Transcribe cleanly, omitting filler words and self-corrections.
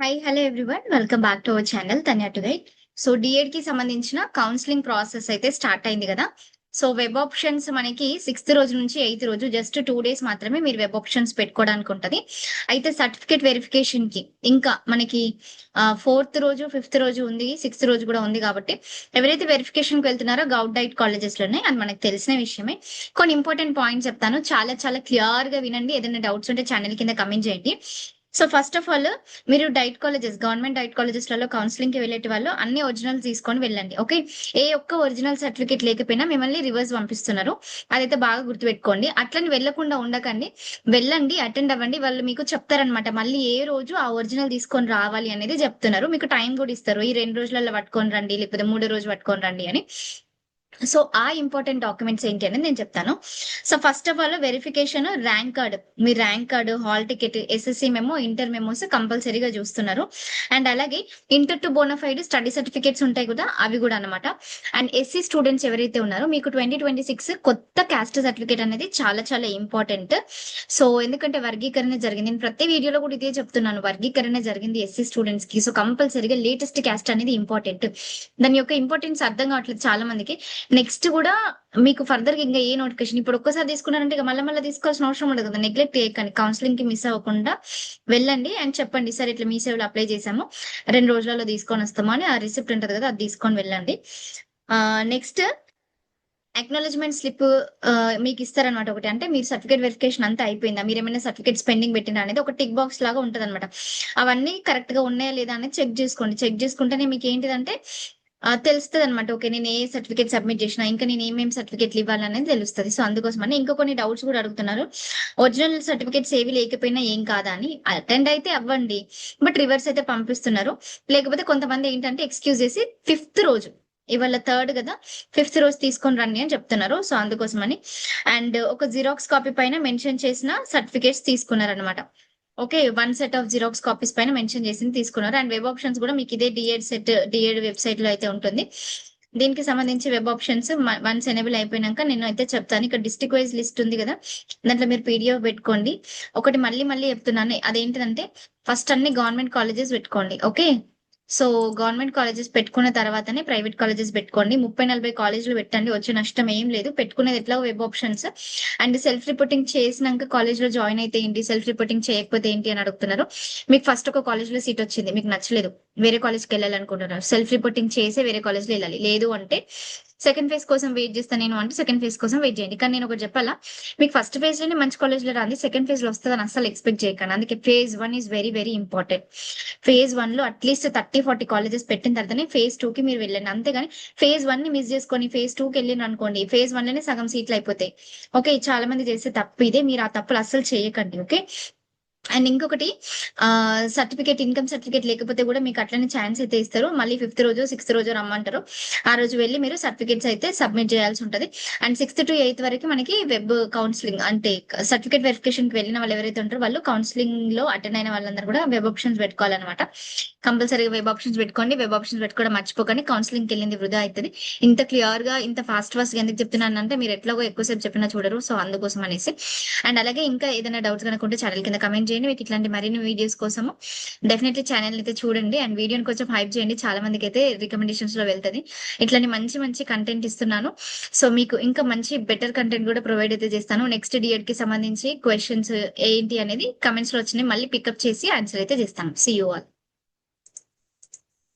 Hi hello everyone welcome back to our channel Tanya today. So DEd కి సంబంధించిన counselling process అయితే start అయింది కదా. సో వెబ్ ఆప్షన్స్ మనకి 6th రోజు నుంచి 8th రోజు జస్ట్ 2 days మాత్రమే మీరు వెబ్ ఆప్షన్స్ పెట్టుకోవడానికి ఉంటది. అయితే సర్టిఫికేట్ వెరిఫికేషన్ కి ఇంకా మనకి 4th రోజు 5th రోజు ఉంది, 6th రోజు కూడా ఉంది కాబట్టి ఎవరైతే వెరిఫికేషన్ కి వెళ్తున్నారో గౌట్ డైట్ కాలేజెస్ లోనే అది మనకు తెలిసిన విషయమే. కొన్ని ఇంపార్టెంట్ పాయింట్స్ చెప్తాను, చాలా చాలా క్లియర్ గా వినండి. ఏదైనా డౌట్స్ ఉంటే ఛానల్ కింద కమెంట్ చేయండి. సో ఫస్ట్ ఆఫ్ ఆల్, మీరు diet colleges, government diet colleges లలో కౌన్సిలింగ్ కి వెళ్ళేటి వాళ్ళు అన్ని ఒరిజినల్ తీసుకొని వెళ్ళండి. ఓకే, ఏ ఒక్క ఒరిజినల్ సర్టిఫికేట్ లేకపోయినా మిమ్మల్ని రివర్స్ పంపిస్తున్నారు. అదైతే బాగా గుర్తుపెట్టుకోండి. అట్లని వెళ్ళకుండా ఉండకండి, వెళ్ళండి, అటెండ్ అవ్వండి. వాళ్ళు మీకు చెప్తారనమాట మళ్ళీ ఏ రోజు ఆ ఒరిజినల్ తీసుకొని రావాలి అనేది చెప్తున్నారు. మీకు టైం కూడా ఇస్తారు, ఈ 2 రోజులలో పట్టుకొని రండి, లేకపోతే 3వ రోజు పట్టుకొని రండి అని. సో ఆ ఇంపార్టెంట్ డాక్యుమెంట్స్ ఏంటి అనేది నేను చెప్తాను. So first of all verification, rank card, మీ rank card, hall ticket, SSC memo, inter memos కంపల్సరీగా చూస్తున్నారు. అండ్ అలాగే inter to bonafide study certificates ఉంటాయి కదా, అవి కూడా అనమాట. అండ్ ఎస్సీ స్టూడెంట్స్ ఎవరైతే ఉన్నారో మీకు 2026 కొత్త క్యాస్ట్ సర్టిఫికేట్ అనేది చాలా చాలా ఇంపార్టెంట్. సో ఎందుకంటే వర్గీకరణ జరిగింది, నేను ప్రతి వీడియోలో కూడా ఇదే చెప్తున్నాను, వర్గీకరణ జరిగింది ఎస్సీ స్టూడెంట్స్ కి. సో కంపల్సరీగా లేటెస్ట్ క్యాస్ట్ అనేది ఇంపార్టెంట్. దాని యొక్క ఇంపార్టెన్స్ అర్థం కావట్లేదు చాలా మందికి. నెక్స్ట్ కూడా మీకు ఫర్దర్ గా ఇంకా ఏ నోటిఫికేషన్ ఇప్పుడు ఒక్కసారి తీసుకున్నారంటే ఇక మళ్ళీ తీసుకోవాల్సిన అవసరం ఉండదు కదా. నెగ్లెక్ట్ చేయకండి, కౌన్సిలింగ్ కి మిస్ అవ్వకుండా వెళ్ళండి అండ్ చెప్పండి, సార్ ఇట్లా మీ సేవలు అప్లై చేసాము, 2 రోజులలో తీసుకొని వస్తాము అని. ఆ రిసిప్ట్ ఉంటది కదా, అది తీసుకొని వెళ్ళండి. నెక్స్ట్ అక్నాలజ్మెంట్ స్లిప్ మీకు ఇస్తారనమాట ఒకటి. అంటే మీరు సర్టిఫికేట్ వెరిఫికేషన్ అంతా అయిపోయిందా, మీరు ఏమైనా సర్టిఫికేట్స్ పెండింగ్ పెట్టినా అనేది ఒక టిక్ బాక్స్ లాగా ఉంటది అనమాట. అవన్నీ కరెక్ట్ గా ఉన్నాయా లేదా అనేది చెక్ చేసుకోండి. చెక్ చేసుకుంటేనే మీకు ఏంటిదంటే తెలుస్తుంది అనమాట. ఓకే, నేను ఏ సర్టిఫికేట్ సబ్మిట్ చేసినా, ఇంకా నేను ఏమేమి సర్టిఫికేట్లు ఇవ్వాలనేది తెలుస్తుంది. సో అందుకోసమని ఇంకా కొన్ని డౌట్స్ కూడా అడుగుతున్నారు. ఒరిజినల్ సర్టిఫికేట్స్ ఏవి లేకపోయినా ఏం కాదా అని. అటెండ్ అయితే అవ్వండి, బట్ రివర్స్ అయితే పంపిస్తున్నారు. లేకపోతే కొంతమంది ఏంటంటే ఎక్స్క్యూజ్ చేసి 5th రోజు, ఇవాళ 3rd కదా, 5th రోజు తీసుకొని రండి అని చెప్తున్నారు. సో అందుకోసమని. అండ్ ఒక జిరాక్స్ కాపీ పైన మెన్షన్ చేసిన సర్టిఫికేట్స్ తీసుకున్నారనమాట. Okay, 1 set of xerox copies పైన మెన్షన్ చేసింది తీసుకున్నారు. అండ్ వెబ్ ఆప్షన్స్ కూడా మీకు ఇదే డిఎడ్ వెబ్సైట్ లో అయితే ఉంటుంది. దీనికి సంబంధించి వెబ్ ఆప్షన్స్ వన్స్ ఎనేబుల్ అయిపోయినాక నేను అయితే చెప్తాను. ఇక్కడ డిస్ట్రిక్ట్ వైజ్ లిస్ట్ ఉంది కదా, దాంట్లో మీరు పీడిఎఫ్ పెట్టుకోండి. ఒకటి మళ్ళీ మళ్ళీ చెప్తున్నాను, అదేంటిదంటే ఫస్ట్ అన్ని గవర్నమెంట్ కాలేజెస్ పెట్టుకోండి. ఓకే, సో గవర్నమెంట్ కాలేజెస్ పెట్టుకున్న తర్వాతనే ప్రైవేట్ కాలేజెస్ పెట్టుకోండి. 30-40 కాలేజీలు పెట్టండి, వచ్చే నష్టం ఏం లేదు. పెట్టుకునేది ఎట్లా web options. And self reporting చేసినాక కాలేజ్ లో జాయిన్ అయితే ఏంటి, సెల్ఫ్ రిపోర్టింగ్ చేయకపోతే ఏంటి అని అడుగుతున్నారు. మీకు ఫస్ట్ ఒక కాలేజ్ లో సీట్ వచ్చింది, మీకు నచ్చలేదు, వేరే కాలేజ్కి వెళ్ళాలనుకుంటున్నారు, సెల్ఫ్ రిపోర్టింగ్ చేసి వేరే కాలేజ్ లో వెళ్ళాలి. లేదు అంటే సెకండ్ ఫేజ్ కోసం వెయిట్ చేస్తాను నేను అంటే సెకండ్ ఫేజ్ కోసం వెయిట్ చేయండి. కానీ నేను ఒకటి చెప్పాలా, మీకు ఫస్ట్ ఫేజ్ లోనే మంచి కాలేజ్ లో రాంది, సెకండ్ ఫేజ్ లో వస్తుందని అసలు ఎక్స్పెక్ట్ చేయకండి. అందుకే phase 1 is very very important. phase 1 లో అట్లీస్ట్ 30-40 కాలేజెస్ పెట్టిన తర్వాతనే phase 2 కి మీరు వెళ్ళండి. అంతేగాని phase 1 ని మిస్ చేసుకొని phase 2 కి వెళ్ళిన అనుకోండి, phase 1 లోనే సగం సీట్లు అయిపోతాయి. ఓకే, చాలా మంది చేసే తప్పు ఇదే, మీరు ఆ తప్పులు అస్సలు చేయకండి. ఓకే, అండ్ ఇంకొకటి, సర్టిఫికేట్, ఇన్కమ్ సర్టిఫికేట్ లేకపోతే కూడా మీకు అట్లనే ఛాన్స్ అయితే ఇస్తారు. మళ్ళీ 5th రోజు 6th రోజు రమ్మంటారు, ఆ రోజు వెళ్ళి మీరు సర్టిఫికేట్స్ అయితే సబ్మిట్ చేయాల్సి ఉంటది. అండ్ 6th to 8th వరకు మనకి వెబ్ కౌన్సిలింగ్, అంటే సర్టిఫికేట్ వెరిఫికేషన్ కి వెళ్ళిన వాళ్ళు ఎవరైతే ఉంటారో వాళ్ళు కౌన్సిలింగ్ లో అటెండ్ అయిన వాళ్ళందరూ కూడా వెబ్ ఆప్షన్స్ పెట్టుకోవాలన్నమాట. కంపల్సరీగా వెబ్ ఆప్షన్స్ పెట్టుకోండి. వెబ్ ఆప్షన్స్ పెట్టుకోవడం మర్చిపోకండి, కౌన్సిలింగ్ కి వెళ్ళింది వృధా అవుతుంది. ఇంత క్లియర్ గా ఇంత ఫాస్ట్ గా ఎందుకు చెప్తున్నాను అంటే మీరు ఎట్లాగో ఎక్కువసేపు చెప్పినా చూడరు, సో అందుకోసం అనేసి. అండ్ అలాగే ఇంకా ఏదైనా డౌట్స్ కనుకుంటే ఛానల్ కింద కమెంట్ చేయండి. మీకు ఇట్లాంటి మరిన్ని వీడియోస్ కోసము డెఫినెట్లీ ఛానల్ అయితే చూడండి అండ్ వీడియోని కొంచెం హైప్ చేయండి. చాలా మందికి అయితే రికమెండేషన్స్ లో వెళ్తుంది. ఇట్లాంటి మంచి మంచి కంటెంట్ ఇస్తున్నాను. సో మీకు ఇంకా మంచి బెటర్ కంటెంట్ కూడా ప్రొవైడ్ అయితే చేస్తాను. నెక్స్ట్ డిఎడ్ కి సంబంధించి క్వశ్చన్స్ ఏంటి అనేది కమెంట్స్ లో వచ్చినాయి, మళ్ళీ పికప్ చేసి ఆన్సర్ అయితే చేస్తాను. See you all.